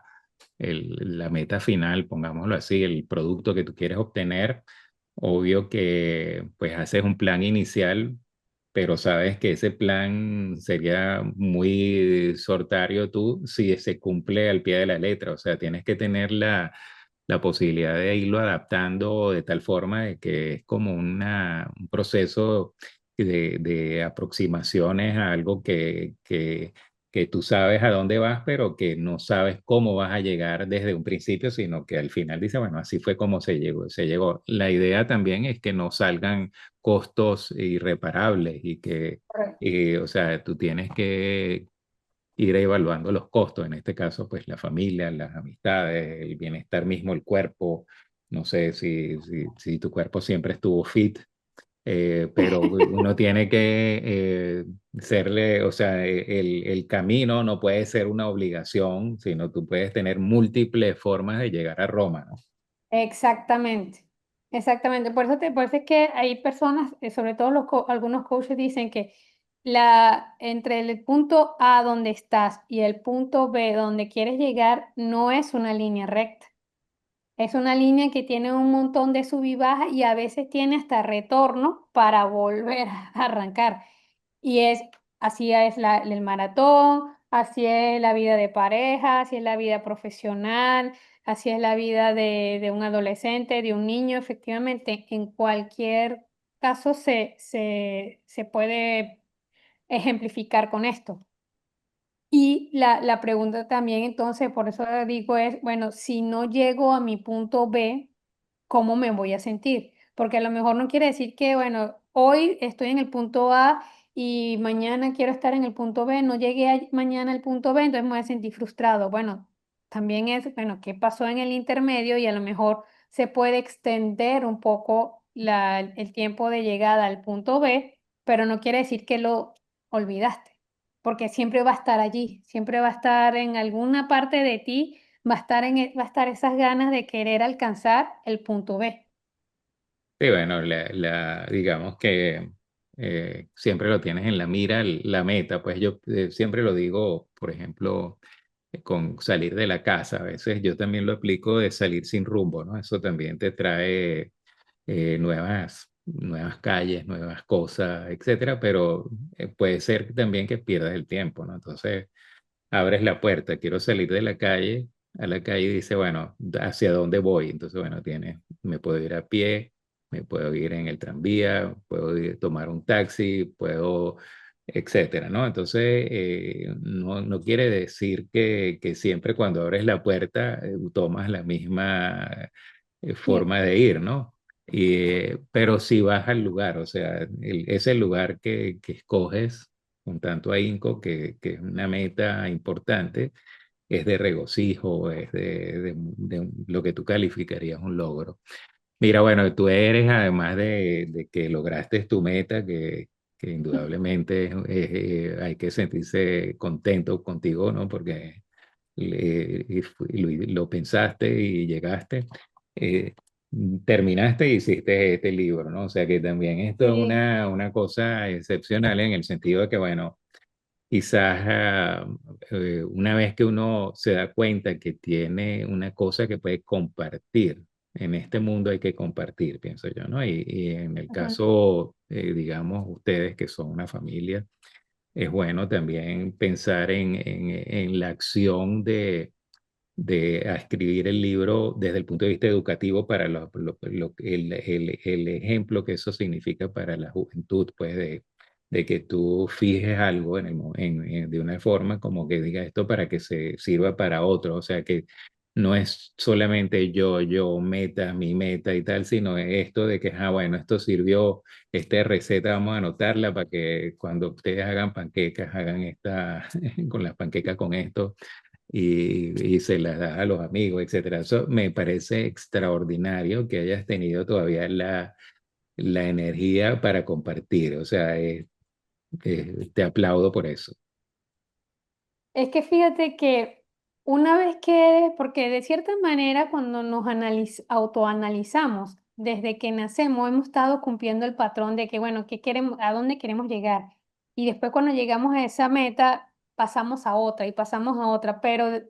meta final, pongámoslo así, el producto que tú quieres obtener, obvio que pues haces un plan inicial, pero sabes que ese plan sería muy sortario tú si se cumple al pie de la letra. O sea, tienes que tener la posibilidad de irlo adaptando de tal forma de que es como un proceso de aproximaciones a algo que tú sabes a dónde vas, pero que no sabes cómo vas a llegar desde un principio, sino que al final dice, bueno, así fue como se llegó, se llegó. La idea también es que no salgan costos irreparables y que, Correcto. o sea, tú tienes que ir evaluando los costos, en este caso, pues la familia, las amistades, el bienestar mismo, el cuerpo, no sé si tu cuerpo siempre estuvo fit, pero uno tiene que serle, o sea, el camino no puede ser una obligación, sino tú puedes tener múltiples formas de llegar a Roma, ¿no? Exactamente, exactamente. Por eso es que hay personas, sobre todo algunos coaches dicen que entre el punto A donde estás y el punto B donde quieres llegar no es una línea recta. Es una línea que tiene un montón de sub y baja y a veces tiene hasta retorno para volver a arrancar. Y así es el maratón, así es la vida de pareja, así es la vida profesional, así es la vida de un adolescente, de un niño. Efectivamente, en cualquier caso se puede ejemplificar con esto. Y la pregunta también, entonces, por eso digo es, bueno, si no llego a mi punto B, ¿cómo me voy a sentir? Porque a lo mejor no quiere decir que, bueno, hoy estoy en el punto A y mañana quiero estar en el punto B, no llegué mañana al punto B, entonces me voy a sentir frustrado. Bueno, también es, bueno, ¿qué pasó en el intermedio? Y a lo mejor se puede extender un poco el tiempo de llegada al punto B, pero no quiere decir que lo olvidaste, porque siempre va a estar allí, siempre va a estar en alguna parte de ti, va a estar esas ganas de querer alcanzar el punto B. Sí, bueno, digamos que siempre lo tienes en la mira, la meta, pues yo siempre lo digo, por ejemplo, con salir de la casa, a veces yo también lo aplico de salir sin rumbo, ¿no? Eso también te trae nuevas calles, nuevas cosas, etcétera, pero puede ser también que pierdas el tiempo, ¿no? Entonces, abres la puerta, quiero salir de la calle, a la calle y dice, bueno, ¿hacia dónde voy? Entonces, bueno, me puedo ir a pie, me puedo ir en el tranvía, puedo tomar un taxi, puedo, etcétera, ¿no? Entonces, no quiere decir que siempre cuando abres la puerta tomas la misma Sí, forma de ir, ¿no? Pero si vas al lugar, o sea, es el lugar que escoges un tanto ahínco, que es una meta importante, es de regocijo, es de lo que tú calificarías un logro. Mira, bueno, tú eres, además de que lograste tu meta, que indudablemente hay que sentirse contento contigo, ¿no? Porque lo pensaste y llegaste, eh, terminaste y hiciste este libro, ¿no? O sea que también esto es sí, una cosa excepcional en el sentido de que, bueno, quizás una vez que uno se da cuenta que tiene una cosa que puede compartir, en este mundo hay que compartir, pienso yo, ¿no? Y en el ajá, caso, digamos, ustedes que son una familia, es bueno también pensar en la acción de a escribir el libro desde el punto de vista educativo para el ejemplo que eso significa para la juventud, pues de que tú fijes algo de una forma como que diga esto para que se sirva para otro, o sea que no es solamente meta, mi meta y tal, sino esto de que, ah, bueno, esto sirvió, esta receta vamos a anotarla para que cuando ustedes hagan panquecas, hagan esta, con las panquecas con esto, y se las das a los amigos, etcétera. Eso me parece extraordinario que hayas tenido todavía la energía para compartir. O sea, te aplaudo por eso. es que fíjate que una vez que, porque de cierta manera cuando nos autoanalizamos, desde que nacemos hemos estado cumpliendo el patrón de que, bueno, ¿qué queremos, a dónde queremos llegar? Y después cuando llegamos a esa meta, pasamos a otra y pasamos a otra, pero de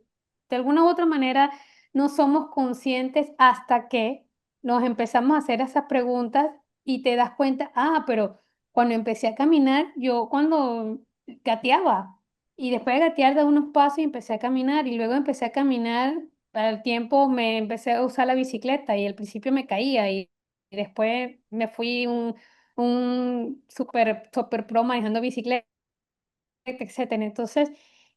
alguna u otra manera no somos conscientes hasta que nos empezamos a hacer esas preguntas y te das cuenta, ah, pero cuando empecé a caminar, yo cuando gateaba. Y después de gatear, de unos pasos y empecé a caminar. Y luego empecé a caminar, al tiempo me empecé a usar la bicicleta y al principio me caía y después me fui un super pro manejando bicicleta, etcétera. Entonces,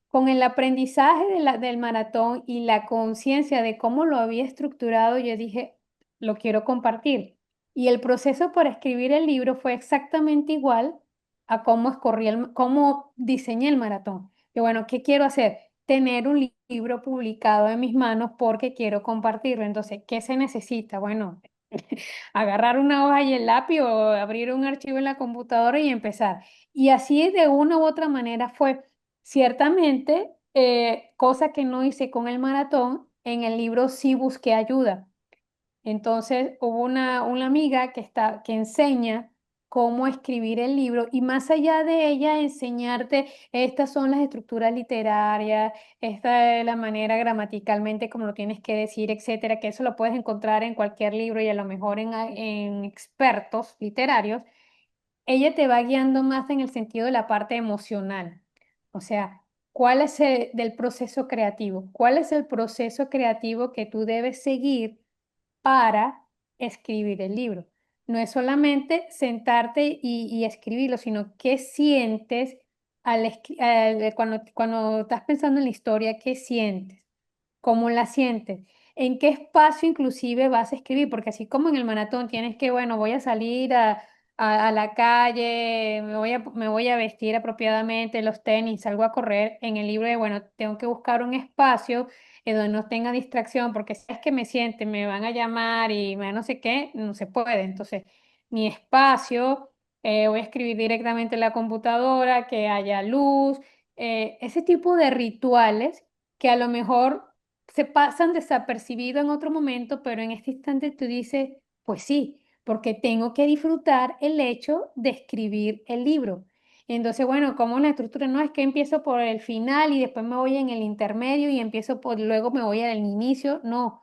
con el aprendizaje del maratón y la conciencia de cómo lo había estructurado, yo dije, lo quiero compartir. Y el proceso para escribir el libro fue exactamente igual a cómo diseñé el maratón. Que bueno, ¿qué quiero hacer? Tener un libro publicado en mis manos porque quiero compartirlo. Entonces, ¿qué se necesita? Bueno, agarrar una hoja y el lápiz o abrir un archivo en la computadora y empezar. Y así de una u otra manera fue. Ciertamente, cosa que no hice con el maratón, en el libro sí busqué ayuda. Entonces hubo una amiga que enseña cómo escribir el libro y más allá de ella enseñarte, estas son las estructuras literarias, esta es la manera gramaticalmente como lo tienes que decir, etcétera, que eso lo puedes encontrar en cualquier libro y a lo mejor en expertos literarios. Ella te va guiando más en el sentido de la parte emocional. O sea, ¿cuál es el del proceso creativo? ¿Cuál es el proceso creativo que tú debes seguir para escribir el libro? No es solamente sentarte y escribirlo, sino qué sientes cuando estás pensando en la historia, qué sientes, cómo la sientes, en qué espacio inclusive vas a escribir, porque así como en el maratón tienes que, bueno, voy a salir a la calle, me voy a vestir apropiadamente, los tenis, salgo a correr, en el libro de, bueno, tengo que buscar un espacio donde no tenga distracción, porque si es que me sienten, me van a llamar y no sé qué, no se puede. Entonces, mi espacio, voy a escribir directamente en la computadora, que haya luz, ese tipo de rituales que a lo mejor se pasan desapercibido en otro momento, pero en este instante tú dices, pues sí, porque tengo que disfrutar el hecho de escribir el libro. Entonces, bueno, como una estructura, no es que empiezo por el final y después me voy en el intermedio y empiezo por, luego me voy al inicio, no,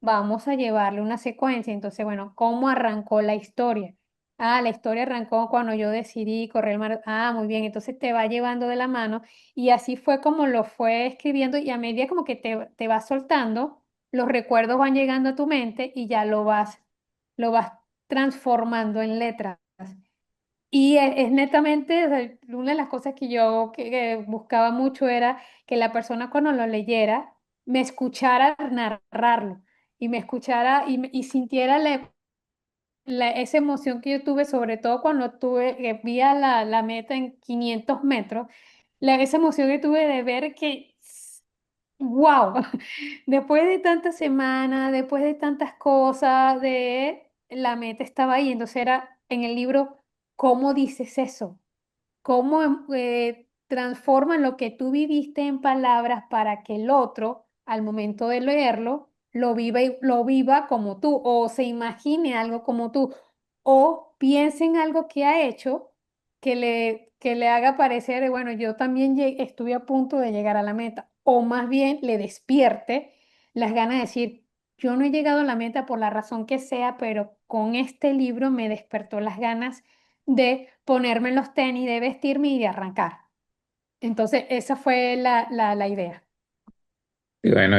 vamos a llevarle una secuencia. Entonces, bueno, ¿cómo arrancó la historia? Ah, la historia arrancó cuando yo decidí correr el maratón. Ah, muy bien, entonces te va llevando de la mano y así fue como lo fue escribiendo y a medida como que te vas soltando, los recuerdos van llegando a tu mente y ya lo vas transformando en letras. Y es netamente, o sea, una de las cosas que yo que buscaba mucho era que la persona cuando lo leyera me escuchara narrarlo y me escuchara y sintiera esa emoción que yo tuve, sobre todo cuando vi a la meta en 500 metros, esa emoción que tuve de ver que, wow, después de tantas semanas, después de tantas cosas, la meta estaba ahí, entonces era en el libro, ¿cómo dices eso? ¿Cómo transforman lo que tú viviste en palabras para que el otro, al momento de leerlo, lo viva como tú, o se imagine algo como tú, o piense en algo que ha hecho que le haga parecer, bueno, yo también estuve a punto de llegar a la meta, o más bien le despierte las ganas de decir, yo no he llegado a la meta por la razón que sea, pero con este libro me despertó las ganas de ponerme en los tenis, de vestirme y de arrancar. Entonces, esa fue la idea. Y bueno,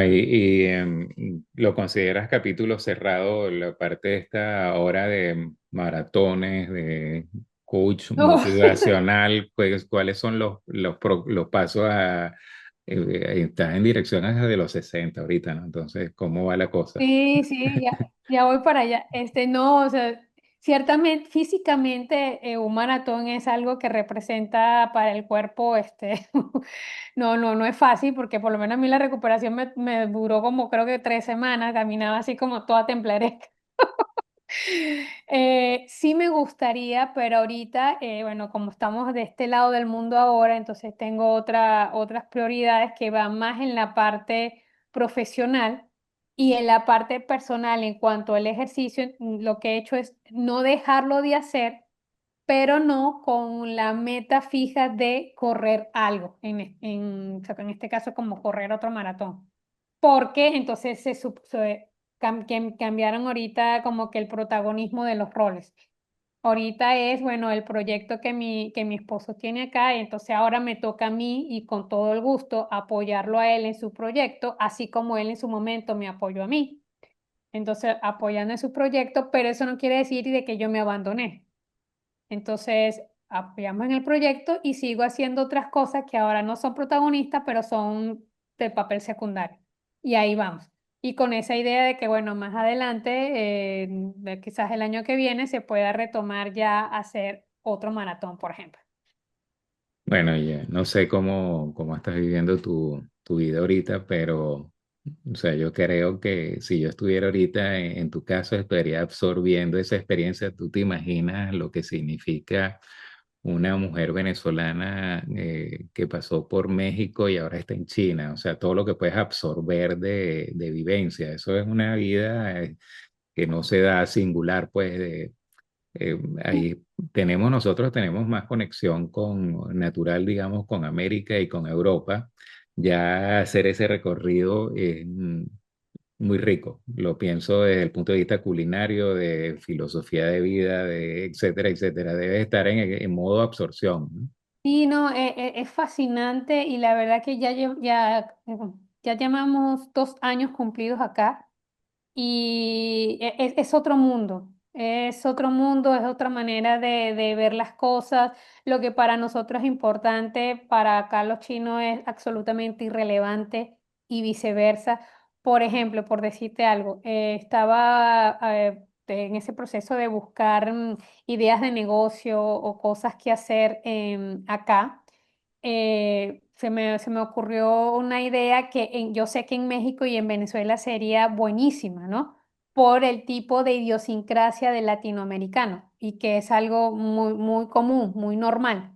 lo consideras capítulo cerrado, la parte de esta hora de maratones, de coach Oh, motivacional, pues, ¿cuáles son los pasos estás en dirección hacia los 60 ahorita, ¿no? Entonces, ¿cómo va la cosa? sí, sí, ya voy para allá. No, o sea, ciertamente, físicamente, un maratón es algo que representa para el cuerpo, no es fácil porque por lo menos a mí la recuperación me duró como creo que 3 semanas, caminaba así como toda templaré. Sí me gustaría, pero ahorita, bueno, como estamos de este lado del mundo ahora, entonces tengo otras prioridades que van más en la parte profesional y en la parte personal en cuanto al ejercicio, lo que he hecho es no dejarlo de hacer, pero no con la meta fija de correr algo, o sea, en este caso como correr otro maratón, porque entonces cambiaron ahorita como que el protagonismo de los roles. Ahorita es, bueno, el proyecto que mi esposo tiene acá, y entonces ahora me toca a mí y con todo el gusto apoyarlo a él en su proyecto, así como él en su momento me apoyó a mí. Entonces, apoyando en su proyecto, pero eso no quiere decir de que yo me abandoné. Entonces, apoyamos en el proyecto y sigo haciendo otras cosas que ahora no son protagonistas, pero son de papel secundario. Y ahí vamos. Y con esa idea de que, bueno, más adelante, quizás el año que viene, se pueda retomar ya hacer otro maratón, por ejemplo. Bueno, ya no sé cómo estás viviendo tu vida ahorita, pero o sea, yo creo que si yo estuviera ahorita en tu caso, estaría absorbiendo esa experiencia. Tú te imaginas lo que significa una mujer venezolana que pasó por México y ahora está en China. O sea, todo lo que puedes absorber de vivencia. Eso es una vida que no se da singular, pues, ahí nosotros tenemos más conexión con natural, digamos, con América y con Europa. Ya hacer ese recorrido es muy rico. Lo pienso desde el punto de vista culinario, de filosofía de vida, de etcétera, etcétera. Debe estar en modo absorción, ¿no? Sí, no, es fascinante y la verdad que ya llamamos 2 años cumplidos acá. Y es otro mundo, es otra manera de ver las cosas. Lo que para nosotros es importante, para acá los chinos es absolutamente irrelevante y viceversa. Por ejemplo, por decirte algo, estaba en ese proceso de buscar ideas de negocio o cosas que hacer acá. Se me ocurrió una idea que yo sé que en México y en Venezuela sería buenísima, ¿no? Por el tipo de idiosincrasia del latinoamericano y que es algo muy, muy común, muy normal.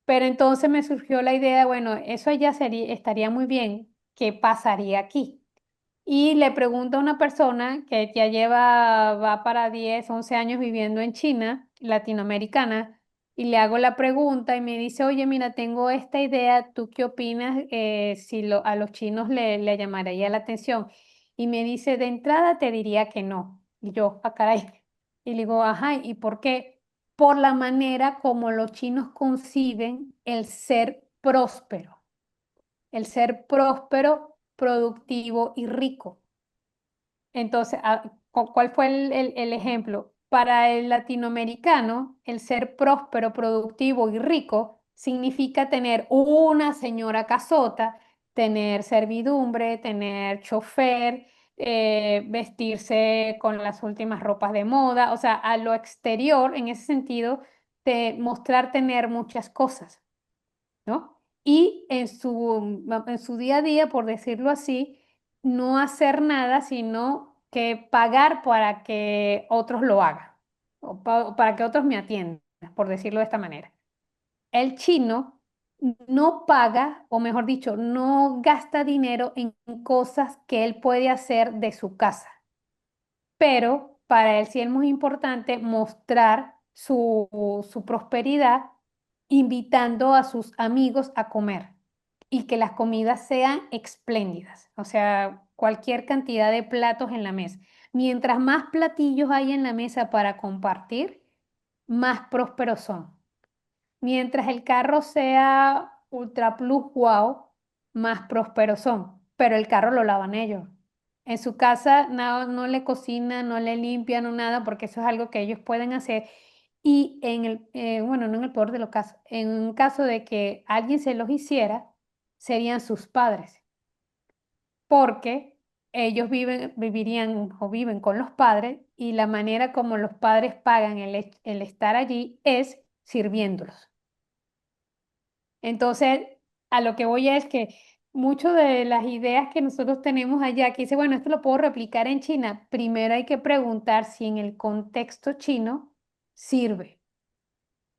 Pero entonces me surgió la idea, bueno, eso ya estaría muy bien. ¿Qué pasaría aquí? Y le pregunto a una persona que ya va para 10 11 años viviendo en China, latinoamericana, y le hago la pregunta y me dice, oye, mira, tengo esta idea, ¿tú qué opinas si a los chinos le llamaría la atención? Y me dice, de entrada te diría que no. Y yo, ah, caray. Y le digo, ajá, ¿y por qué? Por la manera como los chinos conciben el ser próspero, productivo y rico. Entonces, ¿cuál fue el ejemplo? Para el latinoamericano, el ser próspero, productivo y rico significa tener una señora casota, tener servidumbre, tener chofer, vestirse con las últimas ropas de moda, o sea, a lo exterior, en ese sentido, de mostrar tener muchas cosas, ¿no? Y en su día a día, por decirlo así, no hacer nada, sino que pagar para que otros lo hagan, o para que otros me atiendan, por decirlo de esta manera. El chino no paga, o mejor dicho, no gasta dinero en cosas que él puede hacer de su casa, pero para él sí es muy importante mostrar su prosperidad invitando a sus amigos a comer y que las comidas sean espléndidas, o sea, cualquier cantidad de platos en la mesa. Mientras más platillos hay en la mesa para compartir, más prósperos son. Mientras el carro sea Ultra Plus Wow, más prósperos son, pero el carro lo lavan ellos. En su casa no le cocinan, no le limpian o nada, porque eso es algo que ellos pueden hacer. Y bueno, no en el peor de los casos, en un caso de que alguien se los hiciera, serían sus padres, porque ellos vivirían o viven con los padres y la manera como los padres pagan el estar allí es sirviéndolos. Entonces, a lo que voy es que muchas de las ideas que nosotros tenemos allá, que dice, bueno, esto lo puedo replicar en China, primero hay que preguntar si en el contexto chino sirve,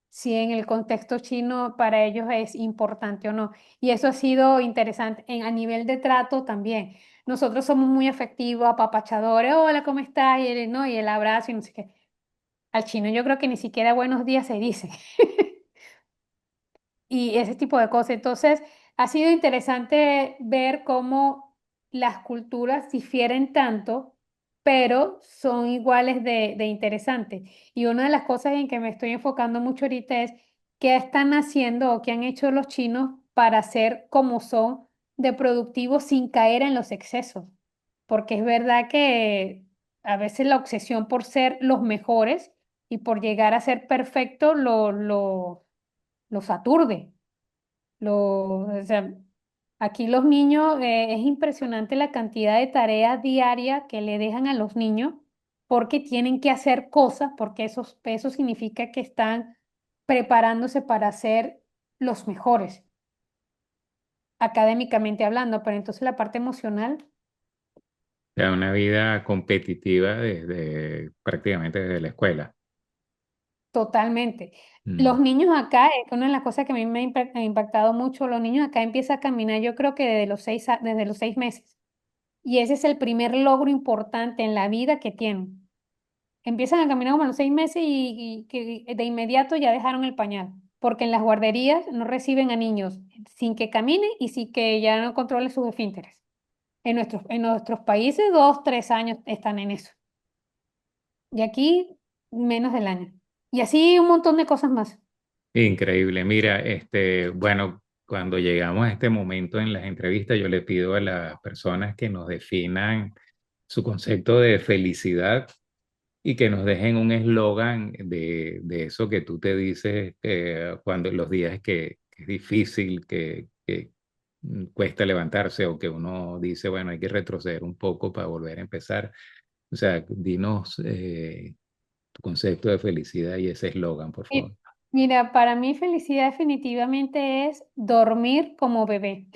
si en el contexto chino para ellos es importante o no. Y eso ha sido interesante a nivel de trato también. Nosotros somos muy afectivos, apapachadores, hola, ¿cómo estás? ¿No? Y el abrazo y no sé qué. Al chino yo creo que ni siquiera buenos días se dice. Y ese tipo de cosas. Entonces, ha sido interesante ver cómo las culturas difieren tanto, pero son iguales de interesantes. Y una de las cosas en que me estoy enfocando mucho ahorita es qué están haciendo o qué han hecho los chinos para ser como son de productivos sin caer en los excesos. Porque es verdad que a veces la obsesión por ser los mejores y por llegar a ser perfecto los aturde. O sea, aquí los niños, es impresionante la cantidad de tareas diarias que le dejan a los niños porque tienen que hacer cosas, porque eso significa que están preparándose para ser los mejores, académicamente hablando, pero entonces la parte emocional, O sea, una vida competitiva desde prácticamente desde la escuela. totalmente. Mm. Los niños acá, es una de las cosas que a mí me ha impactado mucho, los niños acá empiezan a caminar, yo creo que desde los 6 meses. Y ese es el primer logro importante en la vida que tienen. Empiezan a caminar como a los 6 meses y que de inmediato ya dejaron el pañal, porque en las guarderías no reciben a niños sin que caminen y sin que ya no controlen sus esfínteres. En nuestros países, 2, 3 años están en eso. Y aquí, menos del año. Y así un montón de cosas más. Increíble. Mira, bueno, cuando llegamos a este momento en las entrevistas, yo le pido a las personas que nos definan su concepto de felicidad y que nos dejen un eslogan de eso que tú te dices cuando los días que es difícil, que cuesta levantarse o que uno dice, bueno, hay que retroceder un poco para volver a empezar. O sea, dinos tu concepto de felicidad y ese eslogan, por favor. Y mira, para mí felicidad definitivamente es dormir como bebé.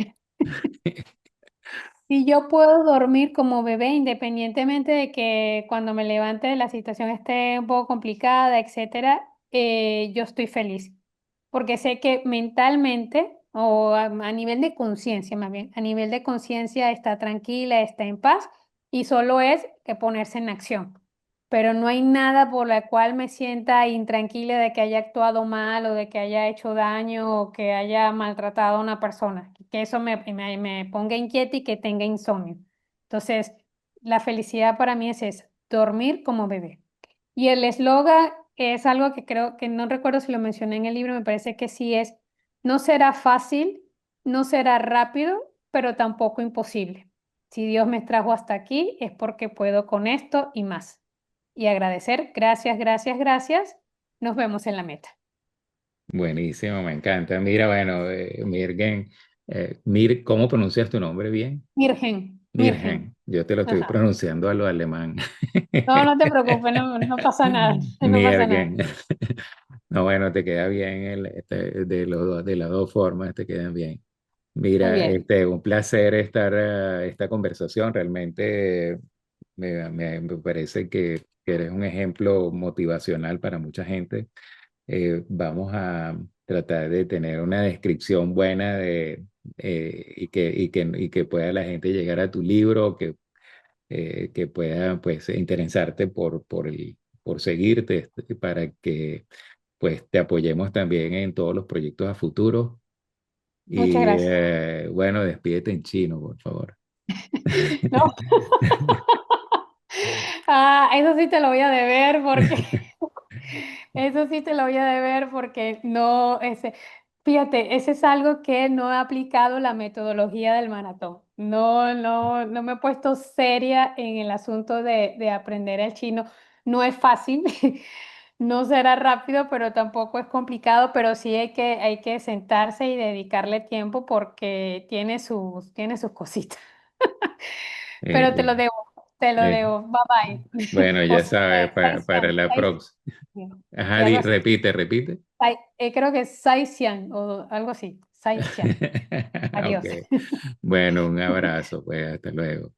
Si yo puedo dormir como bebé, independientemente de que cuando me levante la situación esté un poco complicada, etcétera, yo estoy feliz. Porque sé que mentalmente, o a nivel de conciencia, más bien, a nivel de conciencia está tranquila, está en paz, y solo es que ponerse en acción. Pero no hay nada por la cual me sienta intranquila de que haya actuado mal o de que haya hecho daño o que haya maltratado a una persona. Que eso me ponga inquieta y que tenga insomnio. Entonces, la felicidad para mí es esa, dormir como bebé. Y el eslogan es algo que creo que no recuerdo si lo mencioné en el libro, me parece que sí es, no será fácil, no será rápido, pero tampoco imposible. Si Dios me trajo hasta aquí es porque puedo con esto y más. Y agradecer, gracias, gracias, gracias. Nos vemos en la meta. Buenísimo, me encanta. Mira, bueno, Mirgen, ¿cómo pronuncias tu nombre bien? Mirgen, Mirgen. Mirgen, yo te lo estoy Ajá. pronunciando a lo alemán. No, no te preocupes, no, no pasa nada, no pasa nada. Mirgen. No, bueno, te queda bien de las dos formas, te quedan bien. Muy Mira, bien. un placer estar esta conversación. Realmente me parece que eres un ejemplo motivacional para mucha gente. Vamos a tratar de tener una descripción buena y que pueda la gente llegar a tu libro, que pueda pues interesarte por seguirte para que pues te apoyemos también en todos los proyectos a futuro. Muchas Y gracias. bueno, despídete en chino, por favor. No. Ah, eso sí te lo voy a deber porque eso sí te lo voy a deber porque no, fíjate, ese es algo que no he aplicado la metodología del maratón. No, no, no me he puesto seria en el asunto de aprender el chino. No es fácil, no será rápido, pero tampoco es complicado, pero sí hay que sentarse y dedicarle tiempo porque tiene sus cositas. Pero te Bien. lo debo, te lo Eh, debo. Bye bye. bueno, O ya sabes, para Saisian, la próxima. y Ajá, algo así. repite. Creo que es Saisian o algo así. Saisian. Ok. Adiós. Bueno, un abrazo, pues hasta luego.